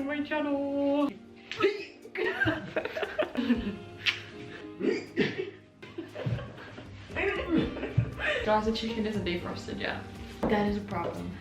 my channel. Guys, the chicken isn't defrosted yet. That is a problem.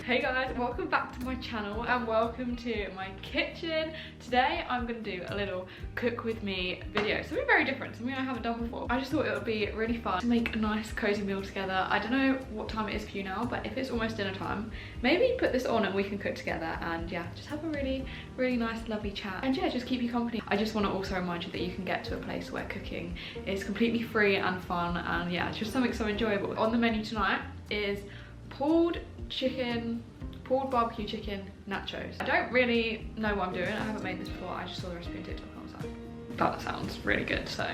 Hey guys, welcome back to my channel and welcome to my kitchen. Today I'm going to do a little cook with me video. Something very different, something I haven't done before. I just thought it would be really fun to make a nice cozy meal together. I don't know what time it is for you now, but if it's almost dinner time, maybe put this on and we can cook together and yeah, just have a really nice lovely chat and yeah, just keep you company. I just want to also remind you that you can get to a place where cooking is completely free and fun and yeah, it's just something so enjoyable. On the menu tonight is pulled barbecue chicken nachos. I don't really know what I'm doing. I haven't made this before. I just saw the recipe on TikTok and I was like, that sounds really good. So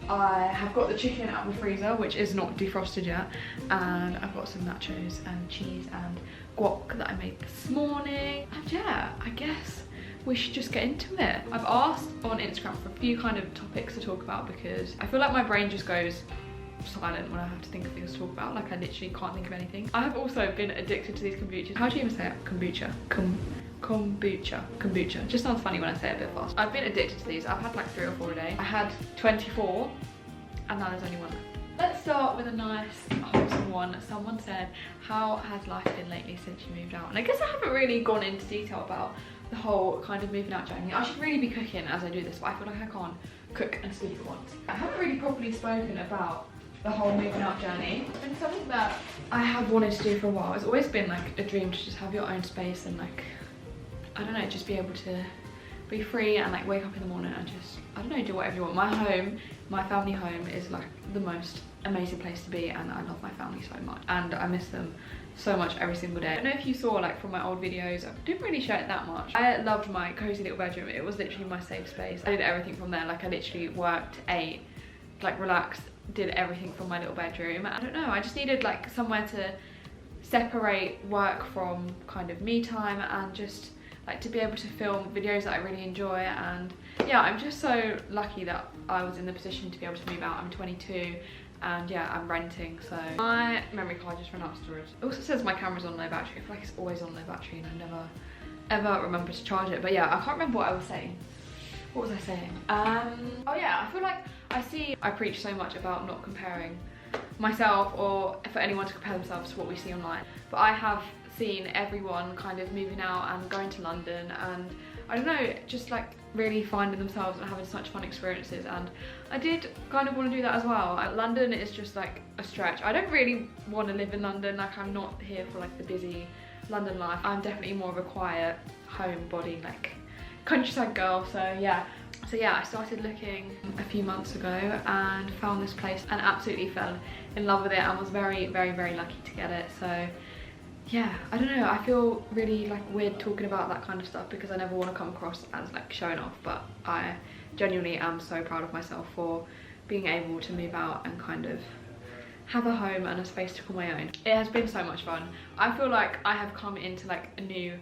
I have got the chicken out of the freezer, which is not defrosted yet, and I've got some nachos and cheese and guac that I made this morning. And yeah, I guess we should just get into it. I've asked on Instagram for a few kind of topics to talk about because I feel like my brain just goes silent when I have to think of things to talk about. Like I literally can't think of anything. I have also been addicted to these kombuchas. How do you even say it? Kombucha. Kombucha. Just sounds funny when I say it a bit fast. I've been addicted to these. I've had like 3 or 4 a day. I had 24 and now there's only 1 left. Let's start with a nice wholesome one. Someone said, how has life been lately since you moved out? And I guess I haven't really gone into detail about the whole kind of moving out journey. I should really be cooking as I do this, but I feel like I can't cook and speak at once. I haven't really properly spoken about the whole moving out journey. It's been something that I have wanted to do for a while. It's always been like a dream to just have your own space and like, I don't know, just be able to be free and like wake up in the morning and just, I don't know, do whatever you want. My home, my family home is like the most amazing place to be and I love my family so much and I miss them so much every single day. I don't know if you saw like from my old videos, I didn't really share it that much. I loved my cozy little bedroom. It was literally my safe space. I did everything from there. Like I literally worked, ate, like relaxed, did everything from my little bedroom. I don't know, I just needed like somewhere to separate work from kind of me time and just like to be able to film videos that I really enjoy. And yeah, I'm just so lucky that I was in the position to be able to move out. I'm 22 and yeah, I'm renting, so my memory card just ran out of storage. It also says my camera's on low battery. I feel like it's always on low battery and I never ever remember to charge it. But yeah, I can't remember what I was saying. What was I saying? Oh yeah, I feel like I preach so much about not comparing myself or for anyone to compare themselves to what we see online. But I have seen everyone kind of moving out and going to London and I don't know, just like really finding themselves and having such fun experiences, and I did kind of want to do that as well. London is just like a stretch. I don't really want to live in London. Like I'm not here for like the busy London life. I'm definitely more of a quiet homebody, like countryside girl. So yeah, I started looking a few months ago and found this place and absolutely fell in love with it and was very lucky to get it. So yeah, I don't know, I feel really like weird talking about that kind of stuff because I never want to come across as like showing off, but I genuinely am so proud of myself for being able to move out and kind of have a home and a space to call my own. It has been so much fun. I feel like I have come into like a new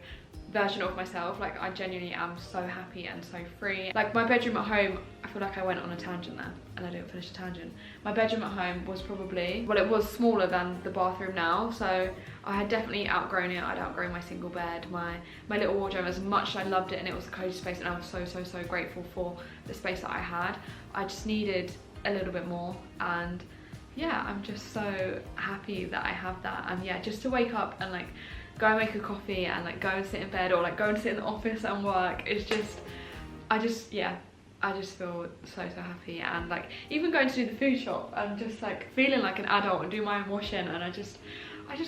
version of myself. Like I genuinely am so happy and so free. Like my bedroom at home, I feel like I went on a tangent there and I didn't finish the tangent. My bedroom at home was probably, well, it was smaller than the bathroom now, so I had definitely outgrown it. I'd outgrown my single bed, my little wardrobe. As much as I loved it and it was a cozy space and I was so grateful for the space that I had, I just needed a little bit more. And yeah, I'm just so happy that I have that. And yeah, just to wake up and like go and make a coffee and like go and sit in bed or like go and sit in the office and work, it's just, I just feel so happy. And like even going to do the food shop and just like feeling like an adult and do my own washing, and I just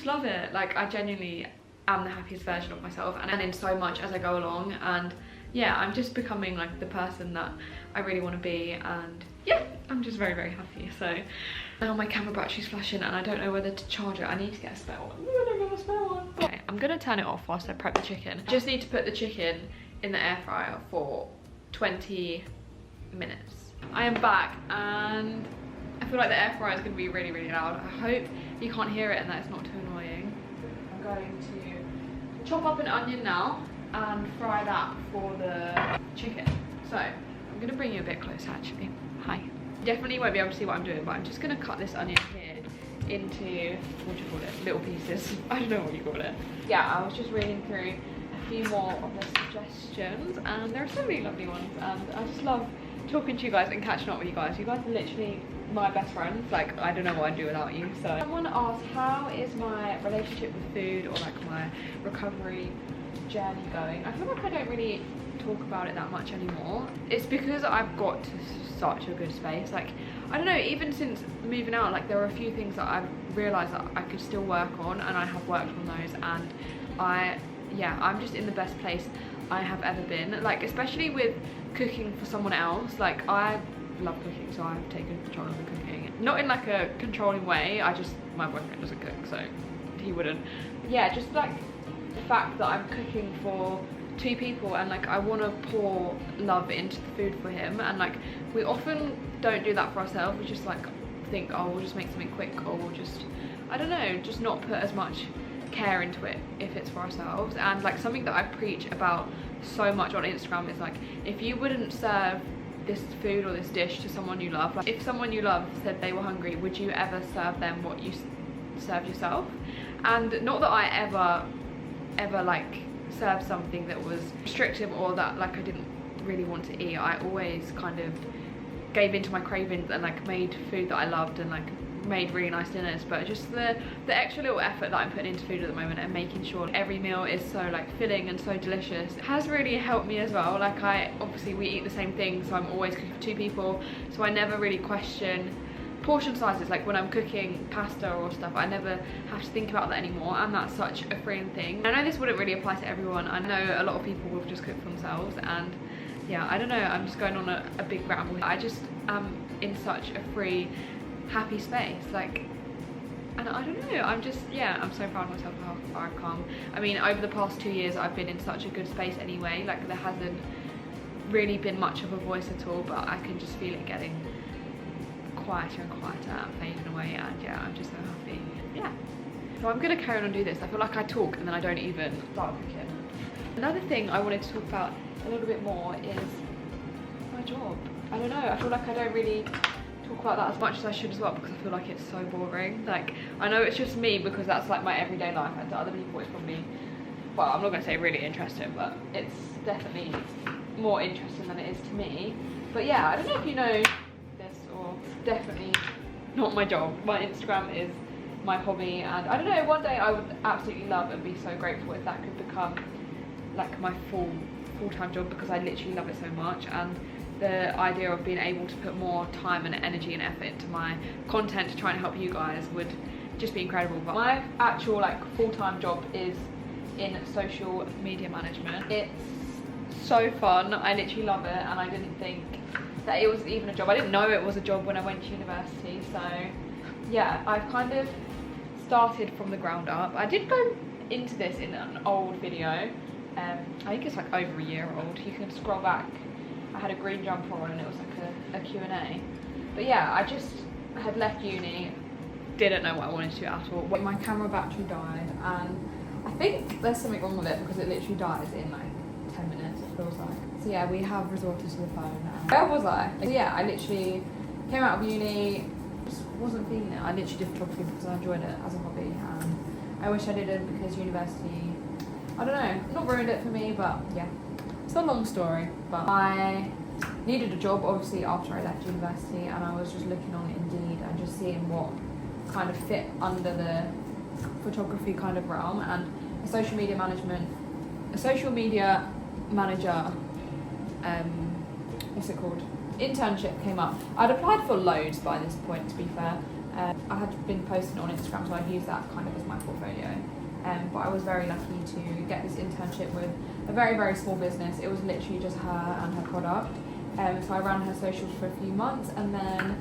love it. Like I genuinely am the happiest version of myself and in so much as I go along. And yeah, I'm just becoming like the person that I really want to be, and yeah, I'm just very happy. So now my camera battery's flashing and I don't know whether to charge it. I need to get a spare one. I don't have a spare one. Okay, I'm gonna turn it off whilst I prep the chicken. Just need to put the chicken in the air fryer for 20 minutes. I am back and I feel like the air fryer is gonna be really loud. I hope you can't hear it and that it's not too annoying. I'm going to chop up an onion now and fry that for the chicken. So I'm gonna bring you a bit closer actually. Hi. Definitely won't be able to see what I'm doing, but I'm just gonna cut this onion here into, what do you call it, little pieces. I don't know what you call it. Yeah, I was just reading through a few more of the suggestions, and there are so many lovely ones, and I just love talking to you guys and catching up with you guys. You guys are literally my best friends. Like, I don't know what I'd do without you. So someone asked, how is my relationship with food, or like my recovery journey going? I feel like I don't really talk about it that much anymore. It's because I've got to such a good space. Like, I don't know, even since moving out, like there are a few things that I've realised that I could still work on, and I have worked on those, and I'm just in the best place I have ever been. Like, especially with cooking for someone else. Like, I love cooking, so I've taken control of the cooking. Not in like a controlling way, my boyfriend doesn't cook, so he wouldn't. Yeah, just like the fact that I'm cooking for 2 people, and like I want to pour love into the food for him, and like we often don't do that for ourselves. We just like think, oh, we'll just make something quick, or we'll just, I don't know, just not put as much care into it if it's for ourselves. And like something that I preach about so much on Instagram is like, if you wouldn't serve this food or this dish to someone you love, like if someone you love said they were hungry, would you ever serve them what you served yourself? And not that I ever like served something that was restrictive, or that like I didn't really want to eat. I always kind of gave into my cravings and like made food that I loved, and like made really nice dinners. But just the extra little effort that I'm putting into food at the moment, and making sure every meal is so like filling and so delicious, has really helped me as well. Like, obviously we eat the same thing, so I'm always cooking for 2 people, so I never really question portion sizes. Like when I'm cooking pasta or stuff, I never have to think about that anymore, and that's such a freeing thing. I know this wouldn't really apply to everyone. I know a lot of people will just cook for themselves, and yeah, I don't know, I'm just going on a big ramble. I just am in such a free, happy space, like, and I don't know, I'm just, yeah, I'm so proud of myself for how far I've come. I mean, over the past 2 years I've been in such a good space anyway. Like, there hasn't really been much of a voice at all, but I can just feel it getting quieter and quieter and fading away, and yeah, I'm just so happy. Yeah, so I'm gonna carry on and do this. I feel like I talk and then I don't even start cooking. Another thing I wanted to talk about a little bit more is my job. I don't know, I feel like I don't really talk about that as much as I should as well, because I feel like it's so boring. Like, I know it's just me because that's like my everyday life, and to other people it's probably, well, I'm not gonna say really interesting, but it's definitely more interesting than it is to me. But yeah, I don't know if you know this, or definitely not my job. My Instagram is my hobby, and I don't know, one day I would absolutely love and be so grateful if that could become like my full-time job, because I literally love it so much, and the idea of being able to put more time and energy and effort into my content to try and help you guys would just be incredible. But my actual like full-time job is in social media management. It's so fun, I literally love it, and I didn't think that it was even a job. I didn't know it was a job when I went to university, so yeah, I've kind of started from the ground up. I did go into this in an old video, I think it's like over a year old. You can scroll back. I had a green jumper on and it was like a Q&A. But yeah, I just had left uni, didn't know what I wanted to at all. My camera battery died, and I think there's something wrong with it because it literally dies in like 10 minutes, it feels like. So yeah, we have resorted to the phone now. Where was I? So yeah, I literally came out of uni, just wasn't feeling it. I literally did photography because I enjoyed it as a hobby, and I wish I didn't, because university, I don't know, not ruined it for me, but yeah. It's a long story, but I needed a job obviously after I left university, and I was just looking on Indeed and just seeing what kind of fit under the photography kind of realm, and a social media manager, what's it called? Internship came up. I'd applied for loads by this point, to be fair. I had been posting on Instagram, so I'd used that kind of as my portfolio. But I was very lucky to get this internship with a very, very small business. It was literally just her and her product. So I ran her socials for a few months, and then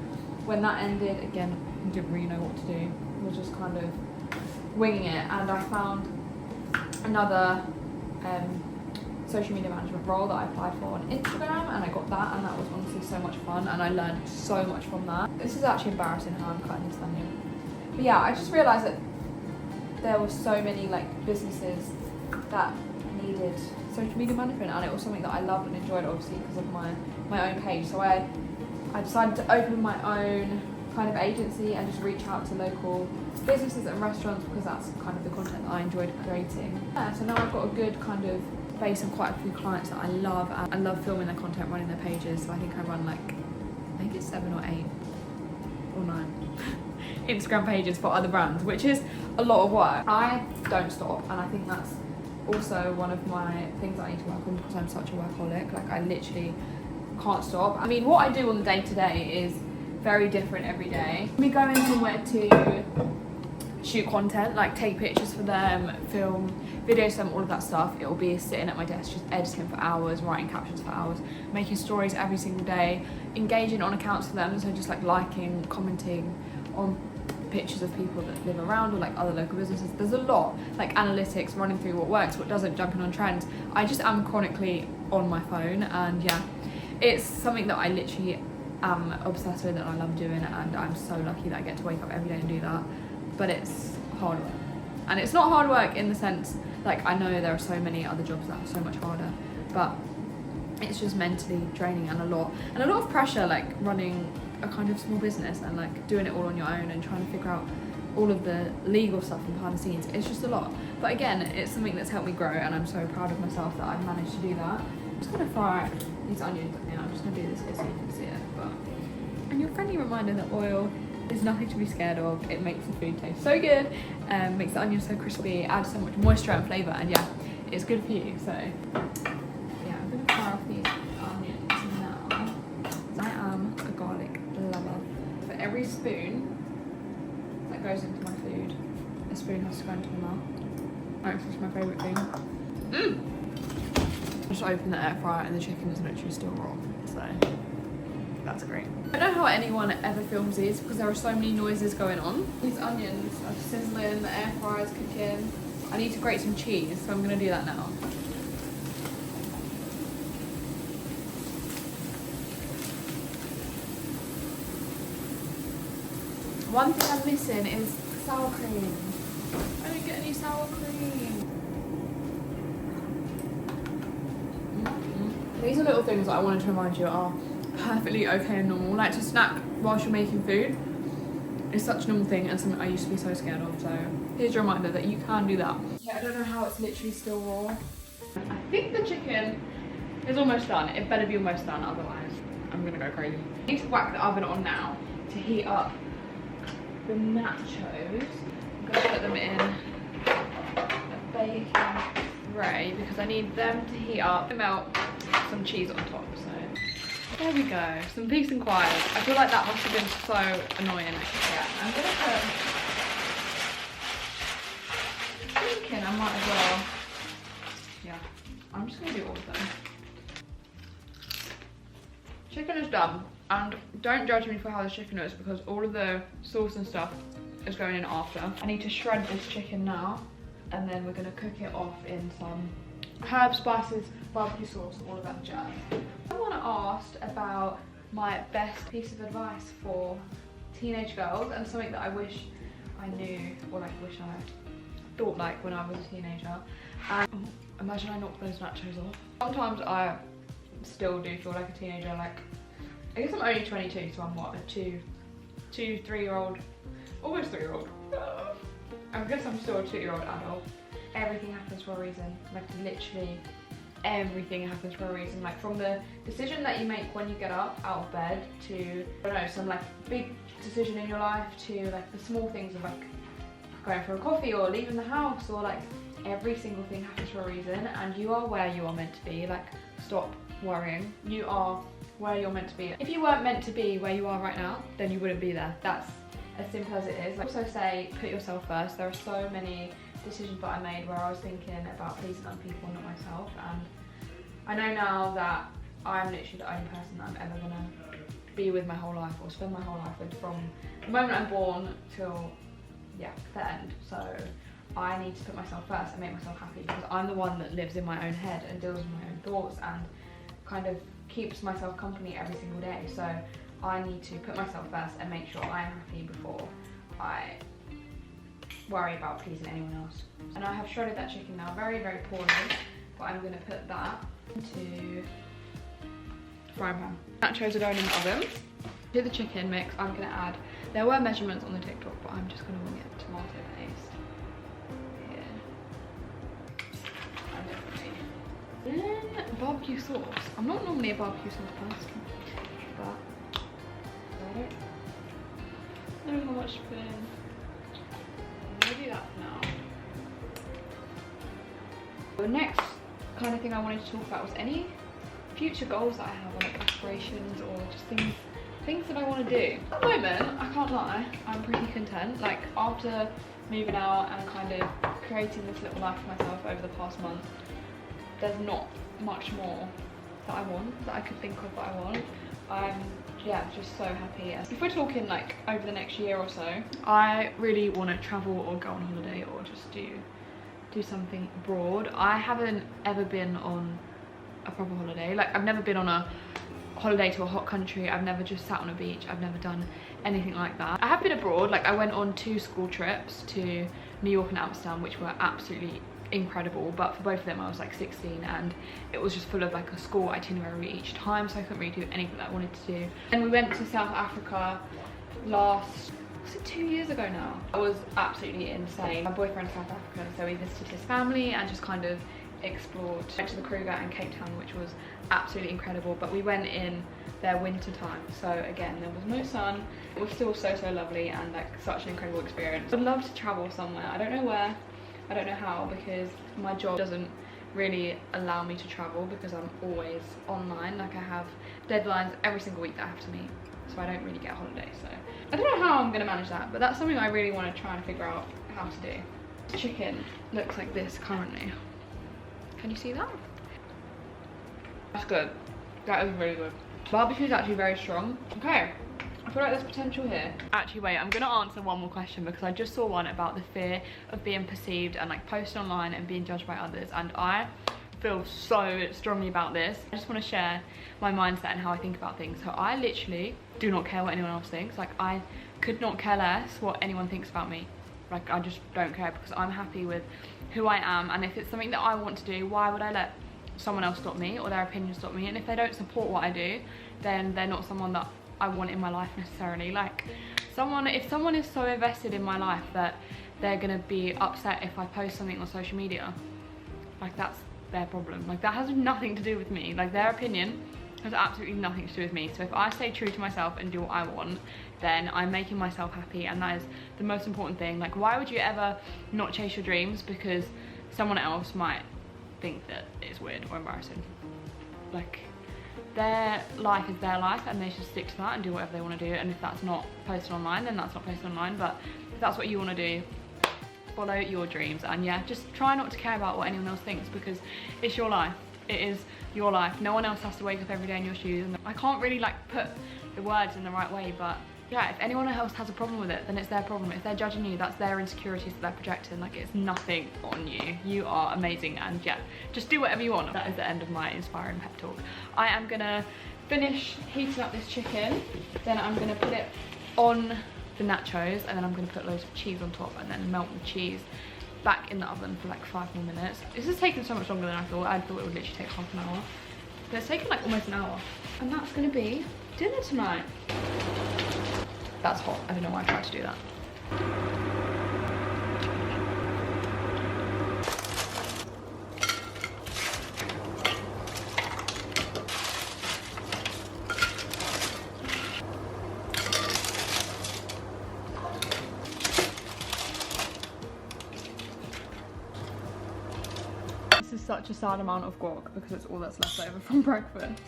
when that ended, again, I didn't really know what to do. I was just kind of winging it, and I found another social media management role that I applied for on Instagram, and I got that, and that was honestly so much fun, and I learned so much from that. This is actually embarrassing how I'm cutting this thumbnail. But yeah, I just realised that there were so many like businesses that needed social media management, and it was something that I loved and enjoyed, obviously because of my own page. So I decided to open my own kind of agency and just reach out to local businesses and restaurants, because that's kind of the content that I enjoyed creating. Yeah, so now I've got a good kind of base and quite a few clients that I love, and I love filming their content, running their pages. So I think I run like, I think it's 7 or 8 or 9 Instagram pages for other brands, which is a lot of work. I don't stop, and I think that's also one of my things that I need to work on, because I'm such a workaholic. Like, I literally can't stop. I mean, what I do on the day to day is very different every day. Me going somewhere to shoot content, like take pictures for them, film videos for them, all of that stuff, it'll be sitting at my desk just editing for hours, writing captions for hours, making stories every single day, engaging on accounts for them, so just like liking, commenting on pictures of people that live around, or like other local businesses. There's a lot, like analytics, running through what works, what doesn't, jumping on trends. I just am chronically on my phone, and yeah, it's something that I literally am obsessed with and I love doing, and I'm so lucky that I get to wake up every day and do that. But it's hard work, and it's not hard work in the sense, like, I know there are so many other jobs that are so much harder, but it's just mentally draining, and a lot of pressure, like running a kind of small business and like doing it all on your own and trying to figure out all of the legal stuff and behind the scenes. It's just a lot, but again, it's something that's helped me grow, and I'm so proud of myself that I've managed to do that. I'm just gonna fry these onions up now. I'm just gonna do this here so you can see it. But, and your friendly reminder that oil is nothing to be scared of. It makes the food taste so good, makes the onions so crispy, adds so much moisture and flavour, and yeah, it's good for you. So yeah, I'm gonna fry off these onions now. I am a garlic lover. For every spoon that goes into my food, a spoon has to go into my mouth. Actually, it's my favourite thing. Just open the air fryer and the chicken is literally still raw, so that's great. I don't know how anyone ever films these, because there are so many noises going on. These onions are sizzling, the air fryer's cooking. I need to grate some cheese, so I'm gonna do that now. One thing I'm missing is sour cream. I didn't get any sour cream. These are little things that I wanted to remind you are perfectly okay and normal. Like, to snack whilst you're making food is such a normal thing, and something I used to be so scared of. So here's your reminder that you can do that. Yeah, I don't know how it's literally still raw. I think the chicken is almost done. It better be almost done, otherwise I'm gonna go crazy. I need to whack the oven on now to heat up the nachos. I'm gonna put them in a baking tray because I need them to heat up, melt some cheese on top. So there we go, some peace and quiet. I feel like that must have been so annoying. Yeah, I'm gonna put thinking I might as well. Yeah, I'm just gonna do all of them. Chicken is done, and don't judge me for how the chicken is, because all of the sauce and stuff is going in after. I need to shred this chicken now, and then we're gonna cook it off in some herbs, spices, barbecue sauce, all of that jazz. Someone asked about my best piece of advice for teenage girls, and something that I wish I knew, or like wish I thought like when I was a teenager. And imagine I knocked those nachos off. Sometimes I still do feel like a teenager. Like, I guess I'm only 22, so I'm what, a 3-year-old, almost 3-year-old. I guess I'm still a 2-year-old adult. Everything happens for a reason. Like, literally everything happens for a reason. Like, from the decision that you make when you get up out of bed to, I don't know, some like big decision in your life, to like the small things of like going for a coffee or leaving the house, or like every single thing happens for a reason, and you are where you are meant to be. Like, stop worrying. You are where you're meant to be. If you weren't meant to be where you are right now, then you wouldn't be there. That's as simple as it is. I also say put yourself first. There are so many decisions that I made where I was thinking about pleasing other people, not myself, and I know now that I'm literally the only person that I'm ever gonna be with my whole life, or spend my whole life with, from the moment I'm born till, yeah, the end. So I need to put myself first and make myself happy, because I'm the one that lives in my own head and deals with my own thoughts and kind of keeps myself company every single day. So I need to put myself first and make sure I'm happy before I worry about pleasing anyone else. And I have shredded that chicken now very, very poorly, but I'm gonna put that into the frying pan. Nachos are going in the oven. To the chicken mix, I'm gonna add There were measurements on the TikTok, but I'm just gonna wing it. Tomato paste. Here. Then barbecue sauce. I'm not normally a barbecue sauce person, but I don't know how much to put in. I'm gonna do that for now. The next kind of thing I wanted to talk about was any future goals that I have, or like aspirations, or just things that I want to do. At the moment, I can't lie, I'm pretty content. Like after moving out and kind of creating this little life for myself over the past month, there's not much more that I want, that I could think of that I want. I'm just so happy. If we're talking like over the next year or so, I really want to travel or go on holiday or just do something abroad. I haven't ever been on a proper holiday. Like I've never been on a holiday to a hot country. I've never just sat on a beach. I've never done anything like that. I have been abroad. Like I went on 2 school trips to New York and Amsterdam, which were absolutely incredible, but for both of them I was like 16 and it was just full of like a school itinerary each time, so I couldn't really do anything that I wanted to do. And we went to South Africa was it 2 years ago now? It was absolutely insane. My boyfriend's South African, so we visited his family and just kind of explored. Went to the Kruger and Cape Town, which was absolutely incredible, but we went in their winter time, so again there was no sun. It was still so lovely and like such an incredible experience. I'd love to travel somewhere. I don't know where, I don't know how, because my job doesn't really allow me to travel because I'm always online. Like I have deadlines every single week that I have to meet, so I don't really get a holiday. So I don't know how I'm gonna manage that, but that's something I really want to try and figure out how to do. Chicken looks like this currently. Can you see that? That's good. That is really good. Barbecue is actually very strong. Okay, I feel like there's potential here. Actually, wait, I'm gonna answer one more question because I just saw one about the fear of being perceived and like posted online and being judged by others, and I feel so strongly about this. I just want to share my mindset and how I think about things. So I literally do not care what anyone else thinks. Like I could not care less what anyone thinks about me. Like I just don't care because I'm happy with who I am, and if it's something that I want to do, why would I let someone else stop me or their opinion stop me? And if they don't support what I do, then they're not someone that I want in my life necessarily. Like if someone is so invested in my life that they're gonna be upset if I post something on social media, like that's their problem. Like that has nothing to do with me. Like their opinion has absolutely nothing to do with me. So if I stay true to myself and do what I want, then I'm making myself happy, and that is the most important thing. Like why would you ever not chase your dreams because someone else might think that it's weird or embarrassing? Like their life is their life and they should stick to that and do whatever they want to do, and if that's not posted online, then that's not posted online. But if that's what you want to do, follow your dreams, and yeah, just try not to care about what anyone else thinks because it's your life. It is your life. No one else has to wake up every day in your shoes, and I can't really like put the words in the right way, but yeah, if anyone else has a problem with it, then it's their problem. If they're judging you, that's their insecurities that they're projecting. Like it's nothing on you. You are amazing, and yeah, just do whatever you want. That is the end of my inspiring pep talk. I am gonna finish heating up this chicken, then I'm gonna put it on the nachos, and then I'm gonna put loads of cheese on top and then melt the cheese back in the oven for like 5 more minutes. This is taking so much longer than I thought. I thought it would literally take half an hour, but it's taken like almost an hour. And that's gonna be dinner tonight. That's hot. I don't know why I tried to do that. This is such a sad amount of guac because it's all that's left over from breakfast.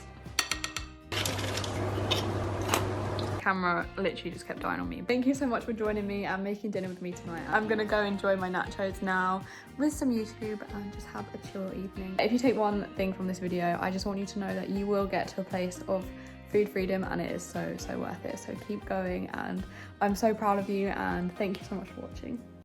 Camera literally just kept dying on me. Thank you so much for joining me and making dinner with me tonight. I'm gonna go enjoy my nachos now with some YouTube and just have a chill evening. If you take one thing from this video, I just want you to know that you will get to a place of food freedom, and it is so worth it. So keep going, and I'm so proud of you, and thank you so much for watching.